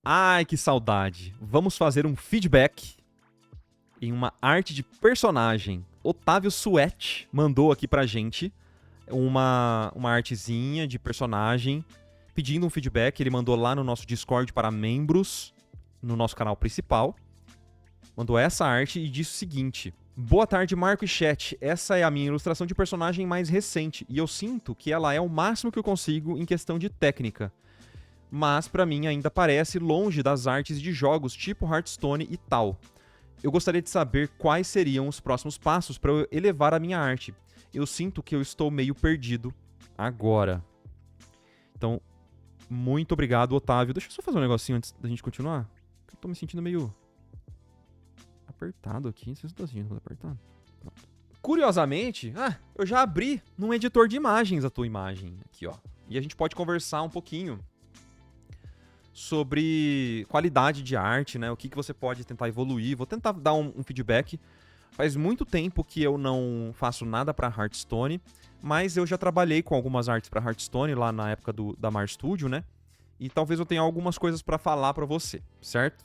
Ai, que saudade. Vamos fazer um feedback em uma arte de personagem. Otávio Suete mandou aqui pra gente uma artezinha de personagem pedindo um feedback. Ele mandou lá no nosso Discord para membros, no nosso canal principal. Mandou essa arte e disse o seguinte: boa tarde, Marco e chat. Essa é a minha ilustração de personagem mais recente e eu sinto que ela é o máximo que eu consigo em questão de técnica. Mas pra mim ainda parece longe das artes de jogos tipo Hearthstone e tal. Eu gostaria de saber quais seriam os próximos passos para eu elevar a minha arte. Eu sinto que eu estou meio perdido agora. Então, muito obrigado, Otávio. Deixa eu só fazer um negocinho antes da gente continuar. Eu tô me sentindo meio apertado aqui. Não sei se eu tô sentindo apertado. Pronto. Curiosamente, eu já abri num editor de imagens a tua imagem aqui, ó. E a gente pode conversar um pouquinho sobre qualidade de arte, né? O que você pode tentar evoluir. Vou tentar dar um feedback. Faz muito tempo que eu não faço nada para Hearthstone, mas eu já trabalhei com algumas artes para Hearthstone lá na época da Mar Studio, né? E talvez eu tenha algumas coisas para falar para você, certo?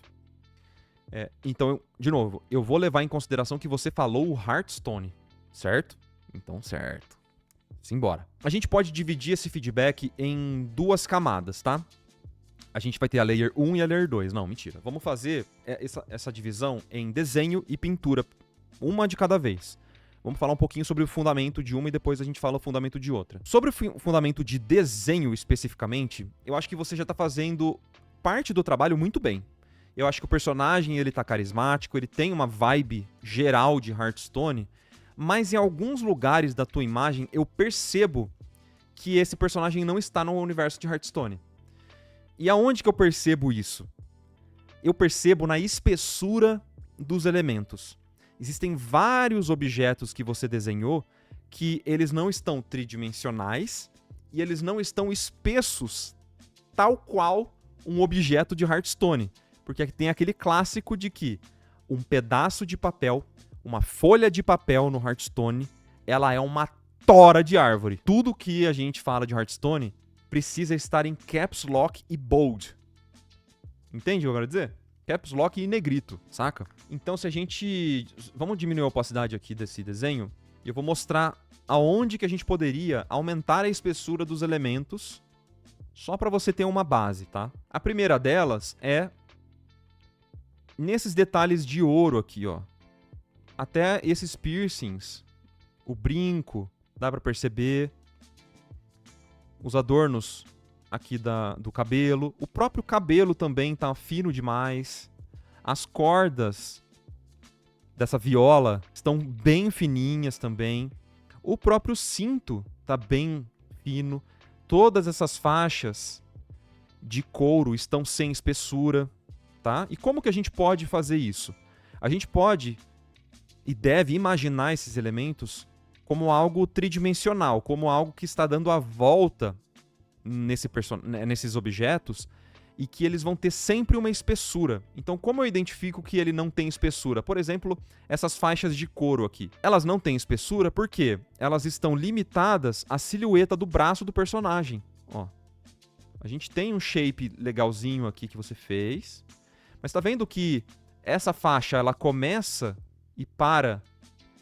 Então, de novo, eu vou levar em consideração que você falou o Hearthstone, certo? Então, certo. Simbora. A gente pode dividir esse feedback em duas camadas, tá? A gente vai ter a Layer 1 e a Layer 2. Não, mentira. Vamos fazer essa divisão em desenho e pintura. Uma de cada vez. Vamos falar um pouquinho sobre o fundamento de uma e depois a gente fala o fundamento de outra. Sobre o fundamento de desenho especificamente, eu acho que você já tá fazendo parte do trabalho muito bem. Eu acho que o personagem, ele tá carismático, ele tem uma vibe geral de Hearthstone, mas em alguns lugares da tua imagem eu percebo que esse personagem não está no universo de Hearthstone. E aonde que eu percebo isso? Eu percebo na espessura dos elementos. Existem vários objetos que você desenhou que eles não estão tridimensionais e eles não estão espessos, tal qual um objeto de Hearthstone. Porque tem aquele clássico de que um pedaço de papel, uma folha de papel no Hearthstone, ela é uma tora de árvore. Tudo que a gente fala de Hearthstone precisa estar em Caps Lock e Bold. Entende o que eu quero dizer? Caps Lock e negrito, saca? Então se a gente... Vamos diminuir a opacidade aqui desse desenho. E eu vou mostrar aonde que a gente poderia aumentar a espessura dos elementos, só para você ter uma base, tá? A primeira delas é nesses detalhes de ouro aqui, ó. Até esses piercings, o brinco, dá pra perceber. Os adornos aqui do cabelo. O próprio cabelo também tá fino demais. As cordas dessa viola estão bem fininhas também. O próprio cinto tá bem fino. Todas essas faixas de couro estão sem espessura, tá? E como que a gente pode fazer isso? A gente pode e deve imaginar esses elementos como algo tridimensional, como algo que está dando a volta nesses objetos e que eles vão ter sempre uma espessura. Então, como eu identifico que ele não tem espessura? Por exemplo, essas faixas de couro aqui. Elas não têm espessura porque elas estão limitadas à silhueta do braço do personagem. Ó, a gente tem um shape legalzinho aqui que você fez, mas tá vendo que essa faixa ela começa e para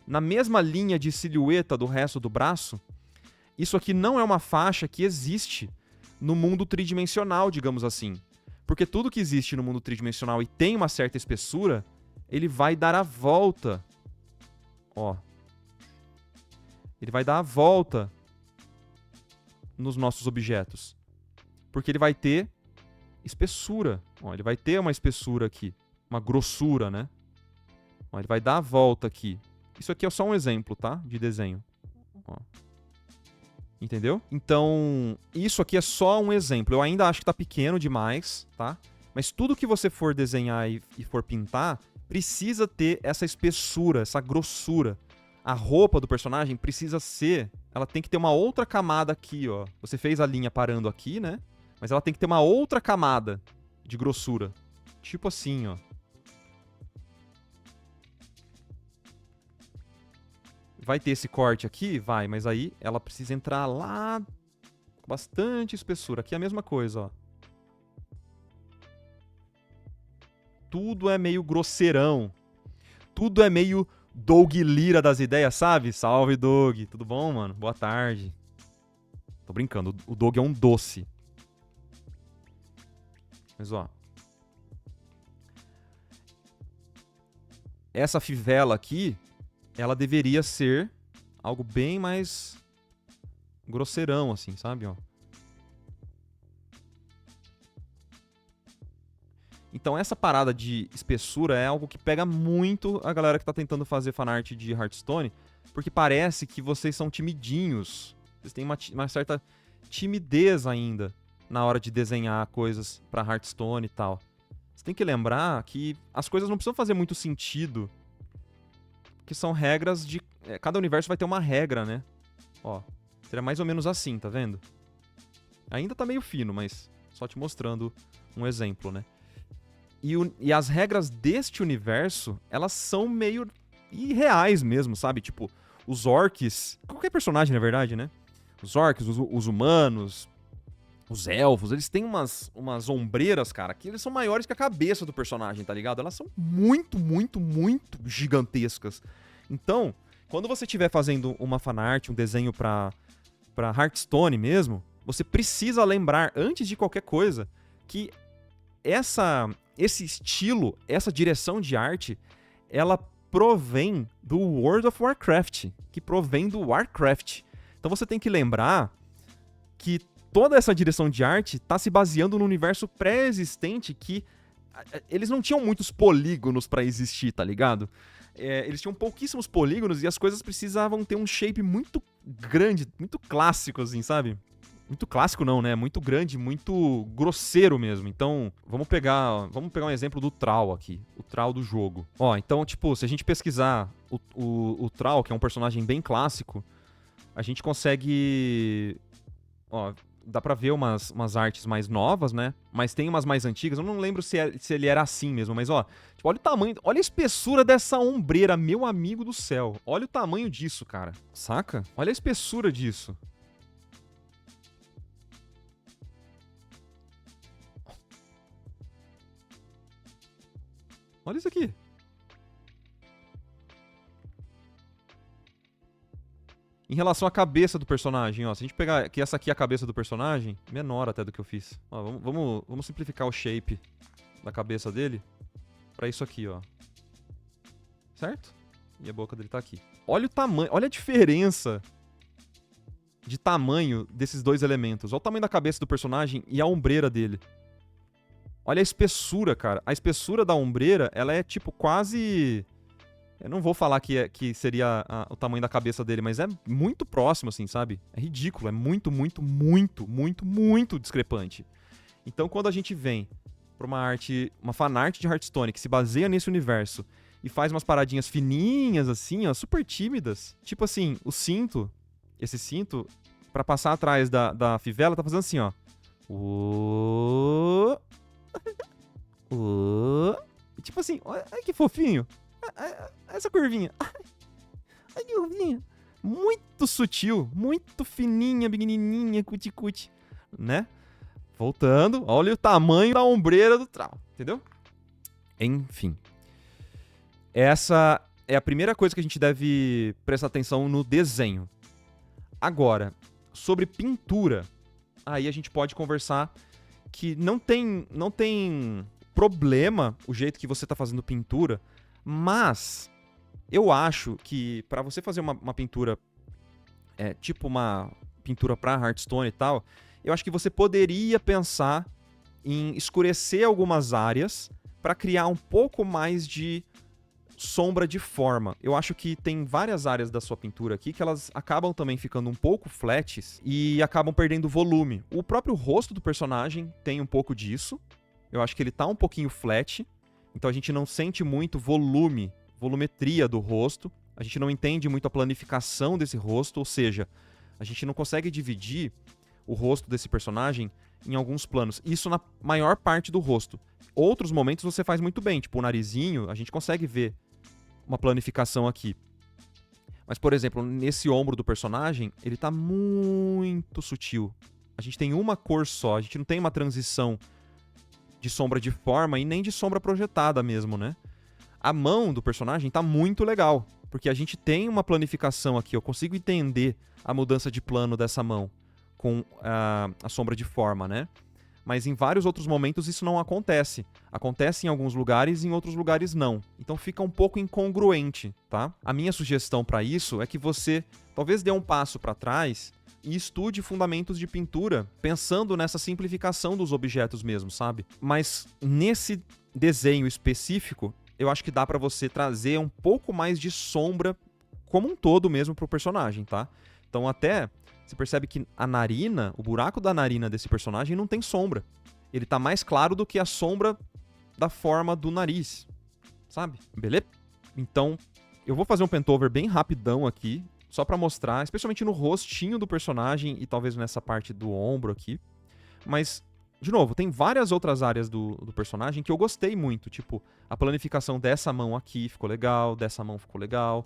na mesma linha de silhueta do resto do braço? Isso aqui não é uma faixa que existe no mundo tridimensional, digamos assim. Porque tudo que existe no mundo tridimensional e tem uma certa espessura, ele vai dar a volta. Ó. Ele vai dar a volta nos nossos objetos. Porque ele vai ter espessura. Ó, ele vai ter uma espessura aqui. Uma grossura, né? Ó, ele vai dar a volta aqui. Isso aqui é só um exemplo, tá? De desenho. Ó. Entendeu? Então, isso aqui é só um exemplo. Eu ainda acho que tá pequeno demais, tá? Mas tudo que você for desenhar e for pintar, precisa ter essa espessura, essa grossura. A roupa do personagem precisa ser... Ela tem que ter uma outra camada aqui, ó. Você fez a linha parando aqui, né? Mas ela tem que ter uma outra camada de grossura. Tipo assim, ó. Vai ter esse corte aqui? Vai, mas aí ela precisa entrar lá com bastante espessura. Aqui é a mesma coisa, ó. tudo é meio grosseirão. Tudo é meio Doug Lira das ideias, sabe? Salve, Doug. Tudo bom, mano? Boa tarde. Tô brincando, o Doug é um doce. Mas, ó. Essa fivela aqui, ela deveria ser algo bem mais grosseirão, assim, sabe? Ó. Então essa parada de espessura é algo que pega muito a galera que tá tentando fazer fanart de Hearthstone, porque parece que vocês são timidinhos. Vocês têm uma certa timidez ainda na hora de desenhar coisas pra Hearthstone e tal. Você tem que lembrar que as coisas não precisam fazer muito sentido, que são regras de... cada universo vai ter uma regra, né? Ó, seria mais ou menos assim, tá vendo? Ainda tá meio fino, mas só te mostrando um exemplo, né? E as regras deste universo, elas são meio irreais mesmo, sabe? Tipo, os orcs... Qualquer personagem, na verdade, né? Os orcs, os humanos, os elfos, eles têm umas ombreiras, cara, que eles são maiores que a cabeça do personagem, tá ligado? Elas são muito, muito, muito gigantescas. Então, quando você estiver fazendo uma fanart, um desenho pra Hearthstone mesmo, você precisa lembrar, antes de qualquer coisa, que esse estilo, essa direção de arte, ela provém do World of Warcraft, que provém do Warcraft. Então você tem que lembrar que toda essa direção de arte está se baseando no universo pré-existente que eles não tinham muitos polígonos para existir, tá ligado? Eles tinham pouquíssimos polígonos e as coisas precisavam ter um shape muito grande, muito clássico, assim, sabe? Muito clássico não, né? Muito grande, muito grosseiro mesmo. Então, vamos pegar um exemplo do Thrall aqui. O Thrall do jogo. Ó, então, tipo, se a gente pesquisar o Thrall, que é um personagem bem clássico, a gente consegue... Ó, dá pra ver umas artes mais novas, né? Mas tem umas mais antigas. Eu não lembro se ele era assim mesmo, mas ó... Tipo, olha o tamanho... Olha a espessura dessa ombreira, meu amigo do céu. Olha o tamanho disso, cara. Saca? Olha a espessura disso. Olha isso aqui. Em relação à cabeça do personagem, ó. Se a gente pegar que essa aqui é a cabeça do personagem, menor até do que eu fiz. Ó, vamos simplificar o shape da cabeça dele pra isso aqui, ó. Certo? E a boca dele tá aqui. Olha o tamanho, olha a diferença de tamanho desses dois elementos. Olha o tamanho da cabeça do personagem e a ombreira dele. Olha a espessura, cara. A espessura da ombreira, ela é tipo quase... Eu não vou falar que seria o tamanho da cabeça dele, mas é muito próximo, assim, sabe? É ridículo, é muito, muito, muito, muito, muito discrepante. Então, quando a gente vem pra uma fanart de Hearthstone que se baseia nesse universo e faz umas paradinhas fininhas, assim, ó, super tímidas. Tipo assim, esse cinto, pra passar atrás da fivela, tá fazendo assim, ó. Tipo assim, olha que fofinho. Essa curvinha. Ai, que curvinha. Muito sutil, muito fininha, pequenininha, cuti-cuti, né? Voltando, olha o tamanho da ombreira do Thrall, entendeu? Enfim. Essa é a primeira coisa que a gente deve prestar atenção no desenho. Agora, sobre pintura, aí a gente pode conversar que não tem problema o jeito que você tá fazendo pintura, mas eu acho que pra você fazer uma pintura, tipo uma pintura pra Hearthstone e tal, eu acho que você poderia pensar em escurecer algumas áreas pra criar um pouco mais de sombra de forma. Eu acho que tem várias áreas da sua pintura aqui que elas acabam também ficando um pouco flats e acabam perdendo volume. O próprio rosto do personagem tem um pouco disso. Eu acho que ele tá um pouquinho flat, então a gente não sente muito volumetria do rosto. A gente não entende muito a planificação desse rosto, ou seja, a gente não consegue dividir o rosto desse personagem em alguns planos. Isso na maior parte do rosto. Outros momentos você faz muito bem, tipo o narizinho, a gente consegue ver uma planificação aqui. Mas, por exemplo, nesse ombro do personagem, ele tá muito sutil. A gente tem uma cor só, a gente não tem uma transição de sombra de forma e nem de sombra projetada mesmo, né? A mão do personagem tá muito legal, porque a gente tem uma planificação aqui, eu consigo entender a mudança de plano dessa mão com a sombra de forma, né? Mas em vários outros momentos isso não acontece. Acontece em alguns lugares e em outros lugares não. Então fica um pouco incongruente, tá? A minha sugestão para isso é que você talvez dê um passo para trás e estude fundamentos de pintura, pensando nessa simplificação dos objetos mesmo, sabe? Mas nesse desenho específico, eu acho que dá para você trazer um pouco mais de sombra como um todo mesmo pro personagem, tá? Então até você percebe que a narina, o buraco da narina desse personagem não tem sombra. Ele tá mais claro do que a sombra da forma do nariz, sabe? Beleza? Então, eu vou fazer um pentover bem rapidão aqui, só pra mostrar, especialmente no rostinho do personagem e talvez nessa parte do ombro aqui. Mas, de novo, tem várias outras áreas do personagem que eu gostei muito. Tipo, a planificação dessa mão aqui ficou legal, dessa mão ficou legal.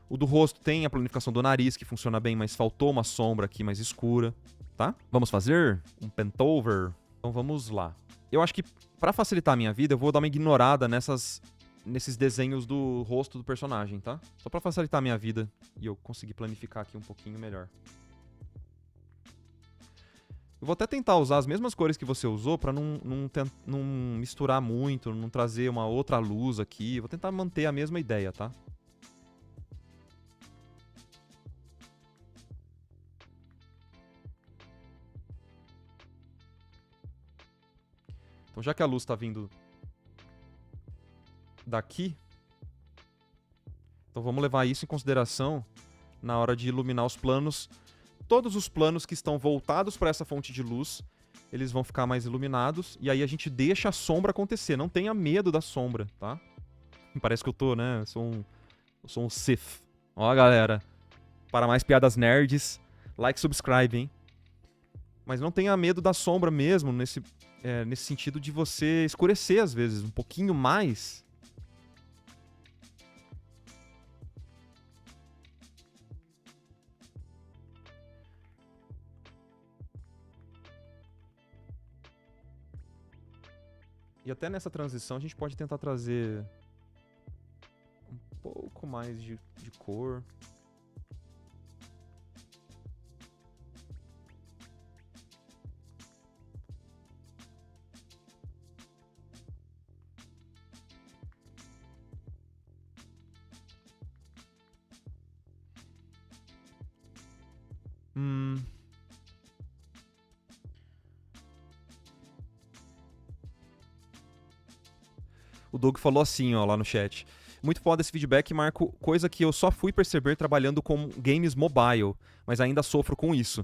O do rosto tem a planificação do nariz, que funciona bem, mas faltou uma sombra aqui mais escura, tá? Vamos fazer um pentover? Então vamos lá. Eu acho que, pra facilitar a minha vida, eu vou dar uma ignorada nesses desenhos do rosto do personagem, tá? Só pra facilitar a minha vida e eu conseguir planificar aqui um pouquinho melhor. Eu vou até tentar usar as mesmas cores que você usou pra não misturar muito, não trazer uma outra luz aqui. Eu vou tentar manter a mesma ideia, tá? Então, já que a luz tá vindo daqui, então vamos levar isso em consideração na hora de iluminar os planos. Todos os planos que estão voltados para essa fonte de luz, eles vão ficar mais iluminados, e aí a gente deixa a sombra acontecer. Não tenha medo da sombra, tá? Parece que eu tô, né? Eu sou um Sith. Ó, galera. Para mais piadas nerds, like, subscribe, hein? Mas não tenha medo da sombra mesmo, nesse sentido de você escurecer, às vezes, um pouquinho mais. E até nessa transição a gente pode tentar trazer um pouco mais de cor. O Doug falou assim, ó, lá no chat. Muito foda esse feedback, Marco. Coisa que eu só fui perceber trabalhando com games mobile, mas ainda sofro com isso.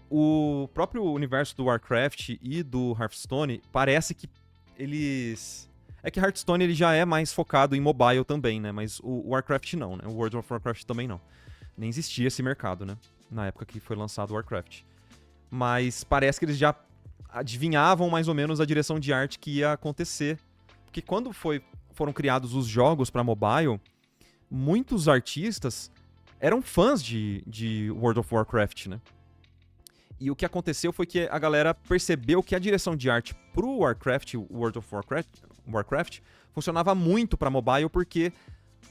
O próprio universo do Warcraft e do Hearthstone parece que eles... É que Hearthstone ele já é mais focado em mobile também, né? Mas o Warcraft não, né? O World of Warcraft também não. Nem existia esse mercado, né? Na época que foi lançado o Warcraft. Mas parece que eles já adivinhavam mais ou menos a direção de arte que ia acontecer. Porque quando foram criados os jogos para mobile, muitos artistas eram fãs de World of Warcraft, né? E o que aconteceu foi que a galera percebeu que a direção de arte pro Warcraft, World of Warcraft funcionava muito para mobile porque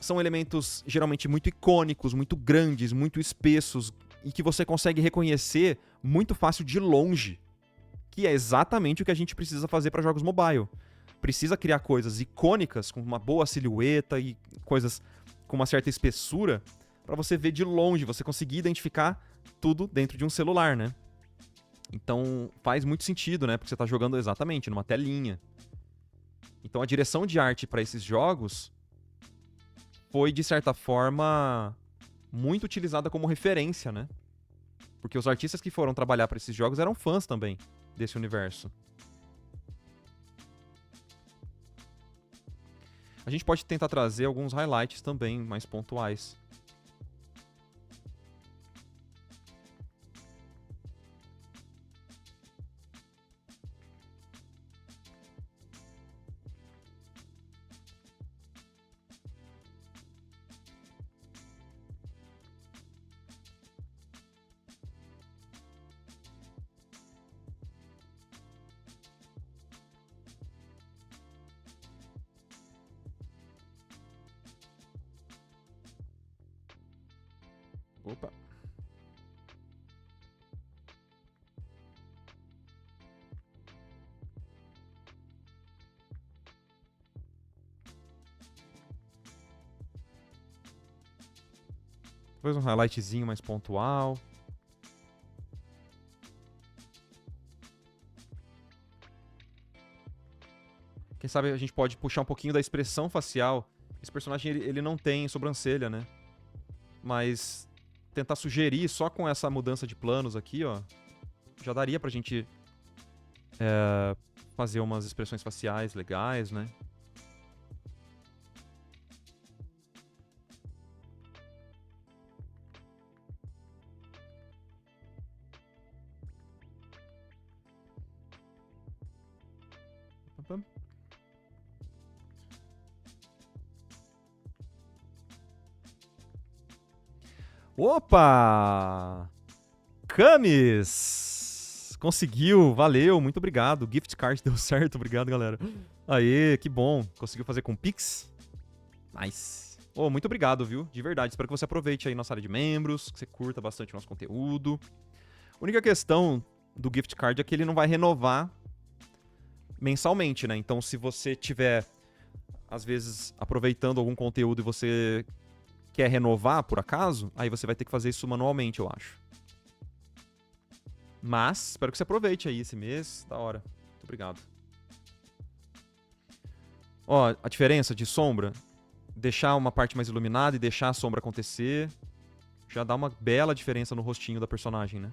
são elementos geralmente muito icônicos, muito grandes, muito espessos e que você consegue reconhecer muito fácil de longe, que é exatamente o que a gente precisa fazer para jogos mobile. Precisa criar coisas icônicas, com uma boa silhueta e coisas com uma certa espessura, para você ver de longe, você conseguir identificar tudo dentro de um celular, né? Então faz muito sentido, né? Porque você tá jogando exatamente numa telinha. Então a direção de arte para esses jogos foi, de certa forma, muito utilizada como referência, né? Porque os artistas que foram trabalhar para esses jogos eram fãs também desse universo. A gente pode tentar trazer alguns highlights também, mais pontuais. Opa. Depois um highlightzinho mais pontual. Quem sabe a gente pode puxar um pouquinho da expressão facial. Esse personagem, ele não tem sobrancelha, né? Mas tentar sugerir só com essa mudança de planos aqui, ó. Já daria pra gente fazer umas expressões faciais legais, né? Opa! Camis! Conseguiu, valeu, muito obrigado. Gift card deu certo, obrigado, galera. Aê, que bom. Conseguiu fazer com Pix? Nice. Oh, muito obrigado, viu? De verdade. Espero que você aproveite aí nossa área de membros, que você curta bastante o nosso conteúdo. A única questão do gift card é que ele não vai renovar mensalmente, né? Então, se você tiver, às vezes, aproveitando algum conteúdo e você quer renovar, por acaso, aí você vai ter que fazer isso manualmente, eu acho. Mas, espero que você aproveite aí esse mês. Da hora. Muito obrigado. Ó, a diferença de sombra, deixar uma parte mais iluminada e deixar a sombra acontecer, já dá uma bela diferença no rostinho da personagem, né?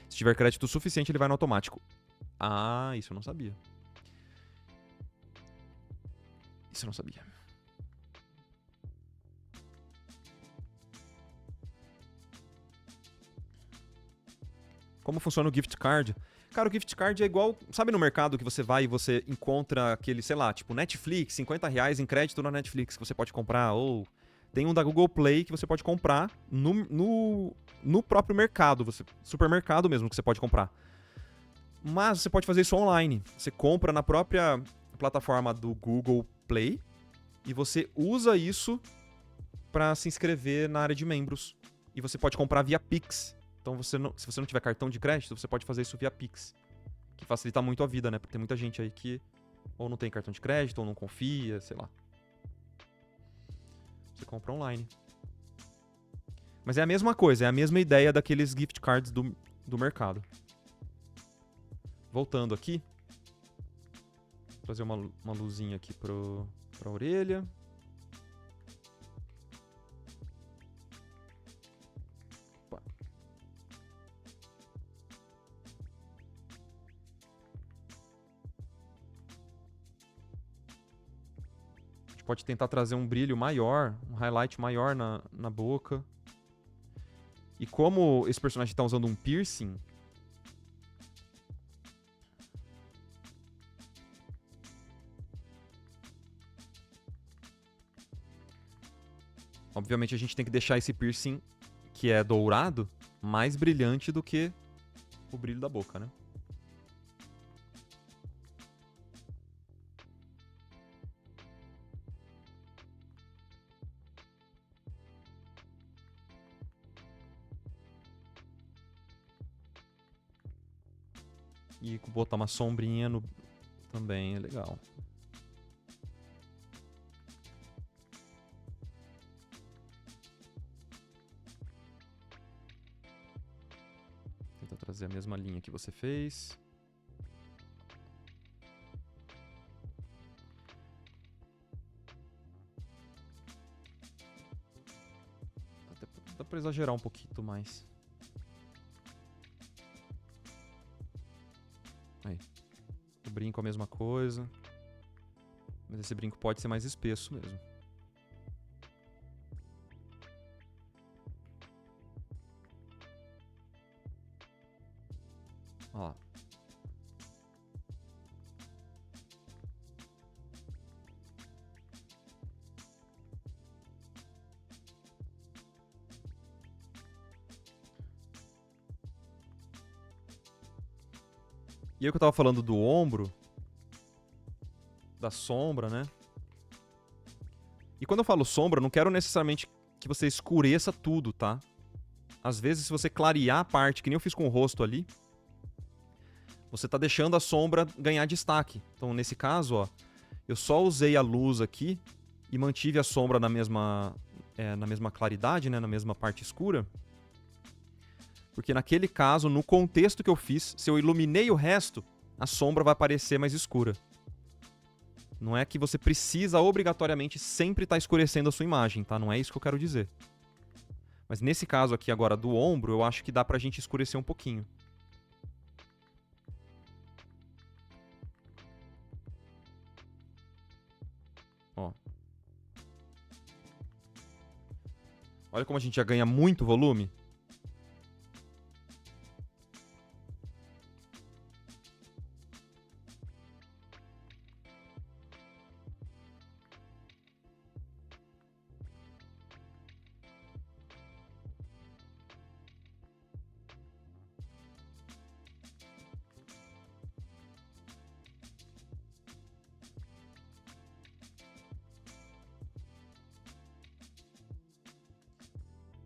Se tiver crédito suficiente, ele vai no automático. Ah, isso eu não sabia. Isso eu não sabia. Como funciona o gift card? Cara, o gift card é igual... Sabe no mercado que você vai e você encontra aquele, sei lá, tipo Netflix, R$ 50 em crédito na Netflix que você pode comprar, ou... Tem um da Google Play que você pode comprar no próprio mercado, supermercado mesmo que você pode comprar. Mas você pode fazer isso online. Você compra na própria plataforma do Google Play e você usa isso para se inscrever na área de membros. E você pode comprar via Pix. Então, se você não tiver cartão de crédito, você pode fazer isso via Pix. Que facilita muito a vida, né? Porque tem muita gente aí que ou não tem cartão de crédito, ou não confia, sei lá. Você compra online. Mas é a mesma coisa, é a mesma ideia daqueles gift cards do mercado. Voltando aqui. Vou trazer uma luzinha aqui pra orelha. Opa. A gente pode tentar trazer um brilho maior, um highlight maior na boca. E como esse personagem tá usando um piercing... Obviamente a gente tem que deixar esse piercing, que é dourado, mais brilhante do que o brilho da boca, né? E botar uma sombrinha também é legal. Tentar trazer a mesma linha que você fez. Dá pra exagerar um pouquinho mais. Aí. O brinco a mesma coisa. Mas esse brinco pode ser mais espesso mesmo. Ó lá. E aí que eu tava falando do ombro, da sombra, né? E quando eu falo sombra, eu não quero necessariamente que você escureça tudo, tá? Às vezes, se você clarear a parte, que nem eu fiz com o rosto ali, você tá deixando a sombra ganhar destaque. Então, nesse caso, ó, eu só usei a luz aqui e mantive a sombra na mesma claridade, né, na mesma parte escura. Porque naquele caso, no contexto que eu fiz, se eu iluminei o resto, a sombra vai parecer mais escura. Não é que você precisa obrigatoriamente sempre estar escurecendo a sua imagem, tá? Não é isso que eu quero dizer. Mas nesse caso aqui agora do ombro, eu acho que dá pra gente escurecer um pouquinho. Ó. Olha como a gente já ganha muito volume.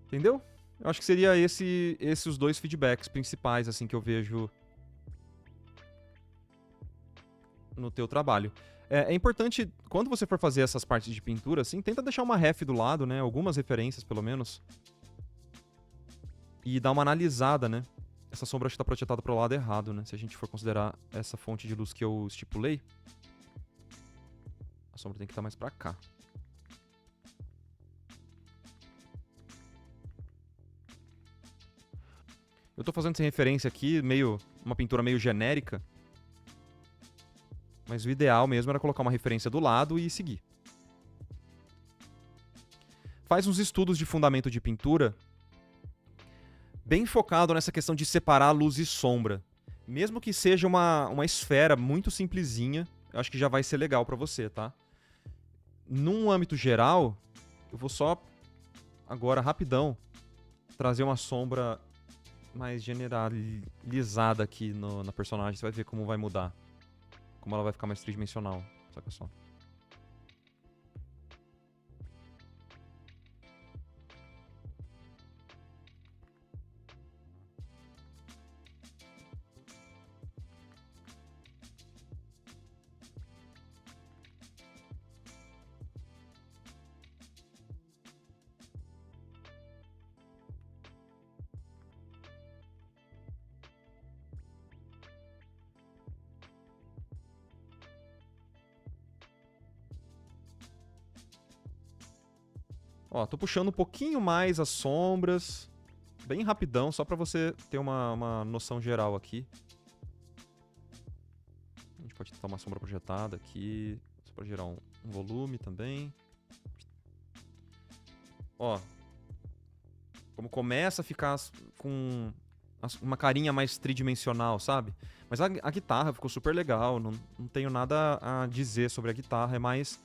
Entendeu? Eu acho que seria esses os dois feedbacks principais assim que eu vejo no teu trabalho. É importante, quando você for fazer essas partes de pintura, assim, tenta deixar uma ref do lado, né? Algumas referências, pelo menos. E dar uma analisada, né? Essa sombra está projetada para o lado errado, né? Se a gente for considerar essa fonte de luz que eu estipulei, a sombra tem que estar mais para cá. Eu tô fazendo essa referência aqui, uma pintura meio genérica. Mas o ideal mesmo era colocar uma referência do lado e seguir. Faz uns estudos de fundamento de pintura bem focado nessa questão de separar luz e sombra. Mesmo que seja uma esfera muito simplesinha, eu acho que já vai ser legal pra você, tá? Num âmbito geral, eu vou só, agora, rapidão, trazer uma sombra mais generalizada aqui na personagem. Você vai ver como vai mudar. Como ela vai ficar mais tridimensional. Saca só. Ó, tô puxando um pouquinho mais as sombras. Bem rapidão, só pra você ter uma noção geral aqui. A gente pode tentar uma sombra projetada aqui. Só pra gerar um volume também. Ó. Como começa a ficar com uma carinha mais tridimensional, sabe? Mas a guitarra ficou super legal. Não tenho nada a dizer sobre a guitarra. É mais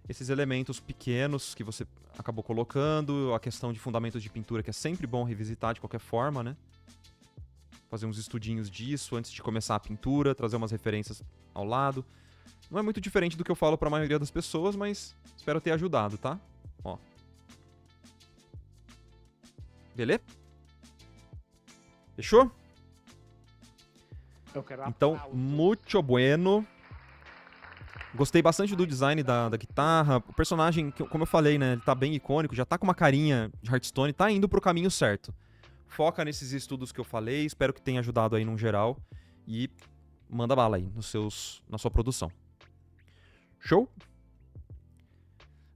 esses elementos pequenos que você acabou colocando, a questão de fundamentos de pintura, que é sempre bom revisitar de qualquer forma, né? Fazer uns estudinhos disso antes de começar a pintura, trazer umas referências ao lado. Não é muito diferente do que eu falo pra maioria das pessoas, mas espero ter ajudado, tá? Ó. Beleza? Fechou? Então, muito bueno. Gostei bastante do design da guitarra. O personagem, como eu falei, né? Ele tá bem icônico, já tá com uma carinha de Hearthstone, tá indo pro caminho certo. Foca nesses estudos que eu falei, espero que tenha ajudado aí no geral. E manda bala aí na sua produção. Show?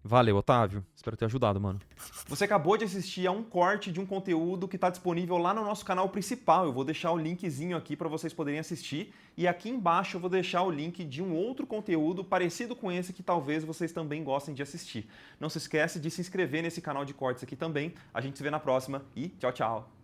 Valeu, Otávio. Espero ter ajudado, mano. Você acabou de assistir a um corte de um conteúdo que está disponível lá no nosso canal principal. Eu vou deixar o linkzinho aqui para vocês poderem assistir. E aqui embaixo eu vou deixar o link de um outro conteúdo parecido com esse que talvez vocês também gostem de assistir. Não se esquece de se inscrever nesse canal de cortes aqui também. A gente se vê na próxima e tchau, tchau!